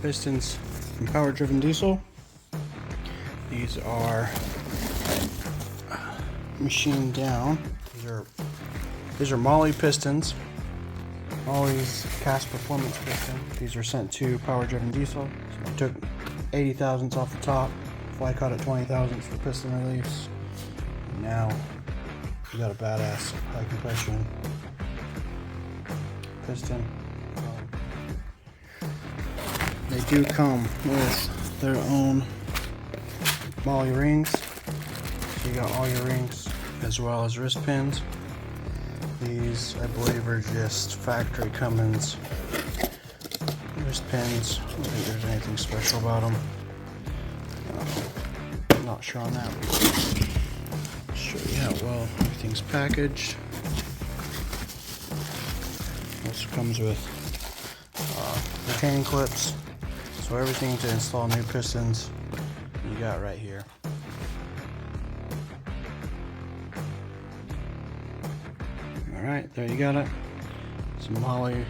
pistons from power driven diesel. These are machined down. These are Molly pistons. Molly's cast performance piston. These are sent to power driven diesel. So I took 80 thousandths off the top. Fly cut at 20 thousandths for piston release. And now we got a badass high compression piston. They do come with their own Molly rings. So you got all your rings as well as wrist pins. These, I believe, are just factory Cummins wrist pins. I don't think there's anything special about them. I'm not sure on that. I'll show you how well everything's packaged. Also comes with retaining clips. So everything to install new pistons you got right here. Alright, there you got it. Some Molly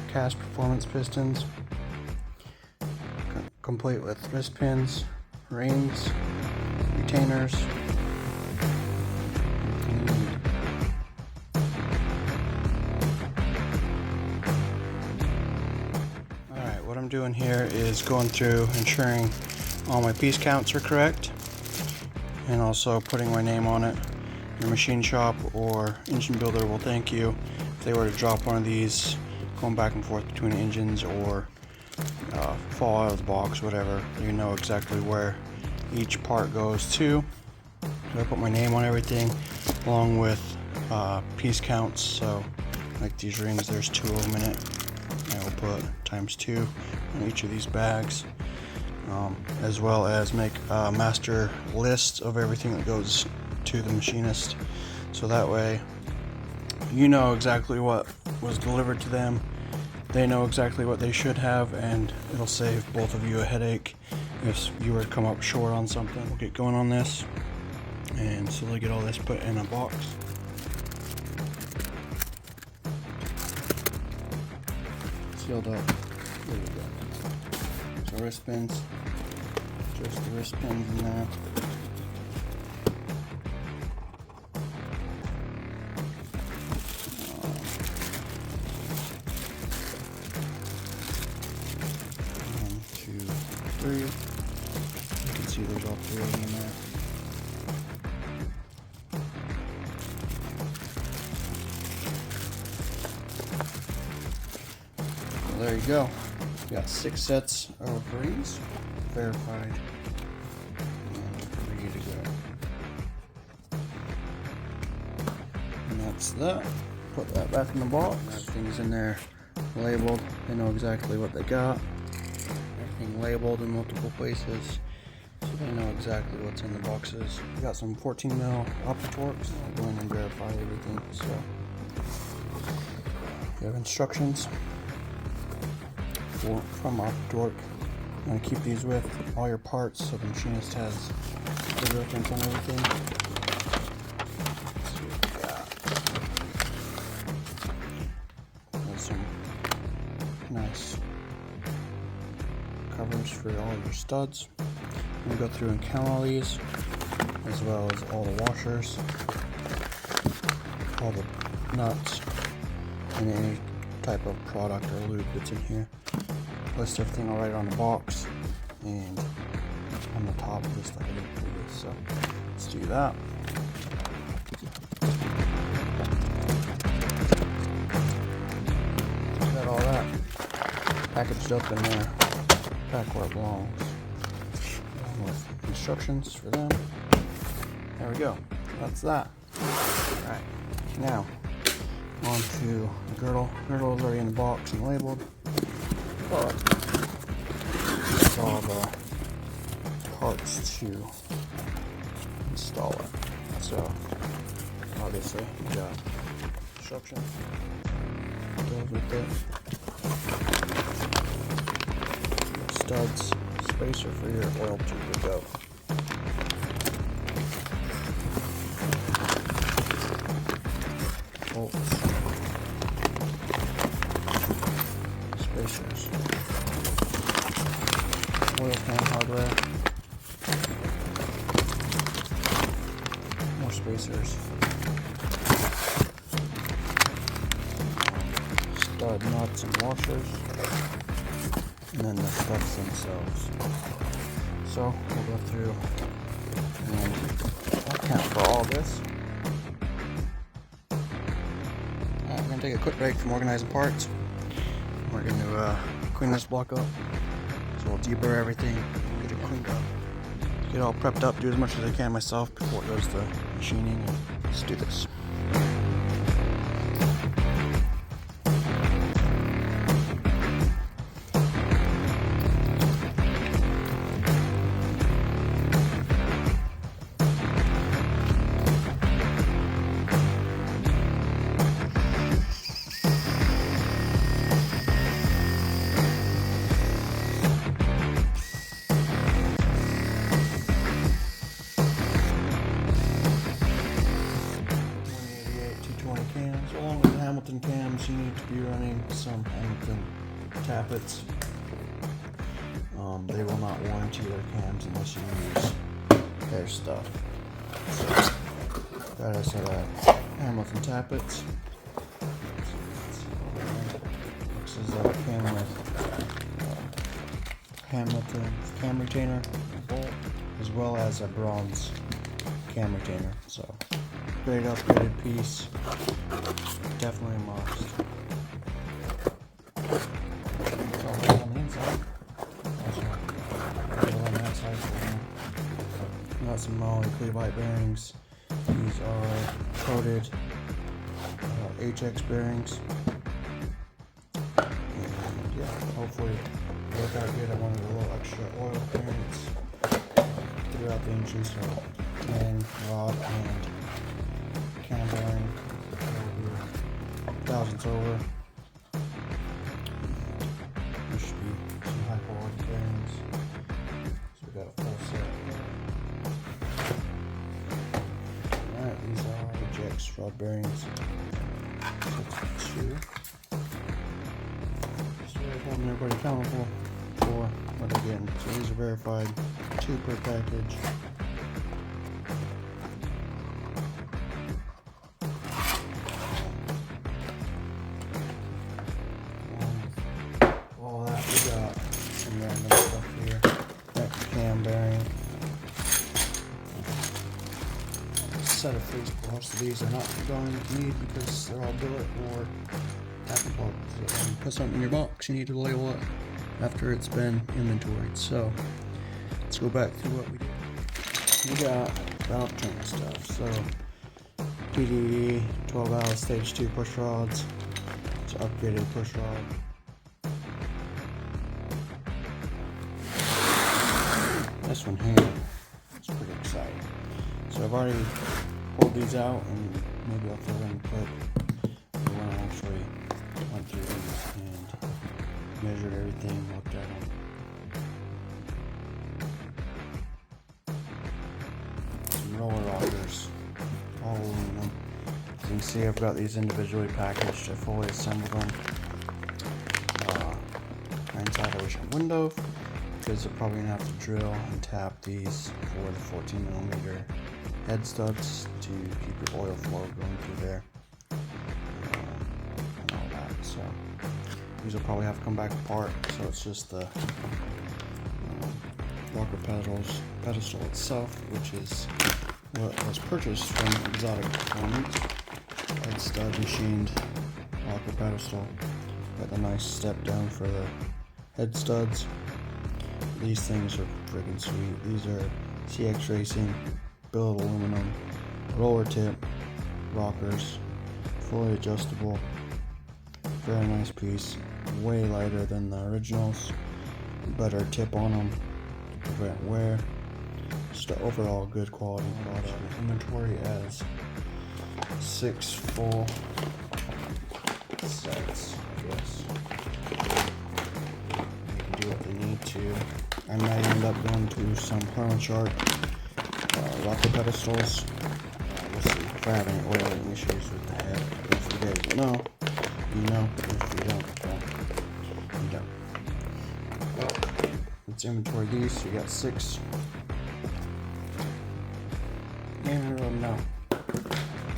cast performance pistons, complete with wrist pins, rings, retainers. Alright, what I'm doing here is going through ensuring all my piece counts are correct, and also putting my name on it. Your machine shop or engine builder will thank you if they were to drop one of these going back and forth between engines or fall out of the box, whatever. You know exactly where each part goes to. So I put my name on everything along with piece counts. So like these rings, there's 2 of them in it. I will put ×2 on each of these bags, as well as make a master list of everything that goes to the machinist, so that way you know exactly what was delivered to them, they know exactly what they should have, and it'll save both of you a headache if you were to come up short on something. We'll get going on this and slowly get all this put in a box. Sealed up. There we go. So wrist pins, just the wrist pins in there. You can see there's all 3 of them in there. Well, there you go. We got 6 sets of rings, verified, and ready to go. And that's that. Put that back in the box. Everything's in there labeled. They know exactly what they got. Labeled in multiple places, so they know exactly what's in the boxes. We got some 14 mil Opti-Torques. I'll go in and verify everything. So you have instructions from Opti-Torque. I'm going to keep these with all your parts, so the machinist has the reference on everything. Let's see what we got. There's some nice covers for all your studs. I'm going to go through and count all these, as well as all the washers, all the nuts, and any type of product or lube that's in here. List everything I'll write on the box and on the top, just like I did previous. So let's do that. Got all that packaged up in there. Back where it belongs, with instructions for them. There we go. That's that. Alright, now on to the girdle. Girdle is already in the box and labeled, but it's all the parts to install it. So obviously you got instruction goes with it. Studs, spacer for your oil tube to go. Bolts, spacers, oil pan hardware. More spacers. Stud nuts and washers. And then the studs themselves. So we'll go through and account for all this. Alright, we're going to take a quick break from organizing parts. We're going to clean this block up. So we'll deburr everything and get it cleaned up. Get it all prepped up, do as much as I can myself before it goes to machining. And let's do this. Along with the Hamilton cams, you need to be running some Hamilton tappets. They will not warranty their cams unless you use their stuff. So, got a set of Hamilton tappets. This is a cam with Hamilton cam retainer bolt, as well as a bronze cam retainer. So, great upgraded piece. Definitely a must. It's all right on the inside. Also, on that side. Got some Molly Cleveite bearings. These are coated HX bearings. And yeah, hopefully it'll work out good. I wanted a little extra oil clearance throughout the engine, so main rod and cam bearing. Thousands over. There should be some high quality bearings. So we got a full set. Alright, these are HX rod bearings. That's 2. So we're holding everybody accountable for what they're getting. So these are verified, 2 per package. Some random stuff here. Got the cam bearing. Set of fleece. Most of these are not going to need because they're all billet or tappet bolts. So when you put something in your box, you need to label it after it's been inventoried. So let's go back through what we did. We got valve train stuff. So PDE 12 valve stage 2 push rods. It's an upgraded push rod. This one here, it's pretty exciting. So I've already pulled these out, and maybe I'll throw in a clip when I actually went through these and measured everything, looked at them. Some roller rockers, all aluminum. As you can see, I've got these individually packaged. I fully assembled them. Inside I wish a window. Because they're probably going to have to drill and tap these for the 14mm head studs to keep your oil flow going through there and all that. So these will probably have to come back apart. So it's just the rocker pedestal itself, which is what was purchased from Exotic Components. Head stud machined rocker pedestal. Got the nice step down for the head studs. These things are freaking sweet. These are CX Racing, billet aluminum, roller tip, rockers, fully adjustable. Very nice piece. Way lighter than the originals. Better tip on them to prevent wear. Just an overall good quality product. Inventory as 6 full sets, I guess. Do what they need to. I might end up going to some Permachart rocker pedestals. We'll see if I have any oiling issues with the head. If you guys know, you know. If you don't, you don't. Well, let's inventory these. So we got 6. And I don't know.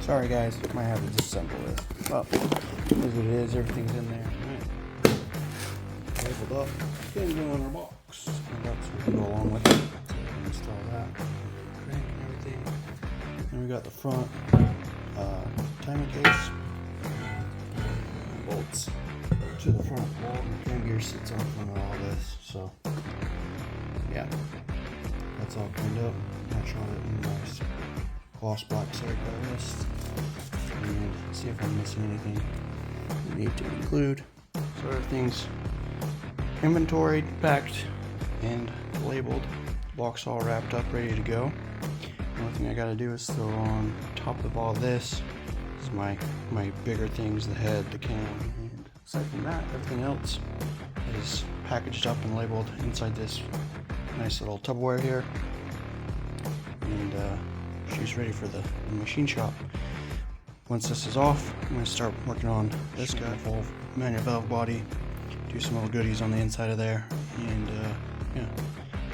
Sorry guys, might have to disassemble this. Well, it is what it is. Everything's in there. Right. Labeled up. Can go in our box. And that's what we go along with it. So we can install that. Crank and everything. Then we got the front timing case. Bolts to the front wall. The cam gear sits on front of all this. So yeah, that's all cleaned up. I'll show it in nice gloss black circle list and see if I'm missing anything we need to include. So everything's inventoried, packed, and labeled. Box all wrapped up, ready to go. The only thing I gotta do is throw on top of all this is my bigger things, the head, the cam, and aside from that, everything else is packaged up and labeled inside this nice little Tupperware here. And she's ready for the machine shop. Once this is off, I'm going to start working on this guy, full manual valve body, do some little goodies on the inside of there, and yeah,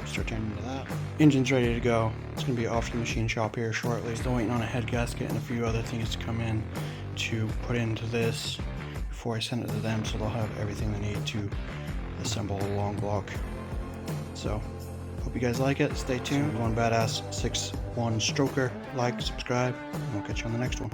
start turning into that. Engine's ready to go. It's going to be off to the machine shop here shortly. Still waiting on a head gasket and a few other things to come in to put into this before I send it to them, so they'll have everything they need to assemble a long block. So hope you guys like it. Stay tuned. One badass 6.1 stroker. Like, subscribe, and we'll catch you on the next one.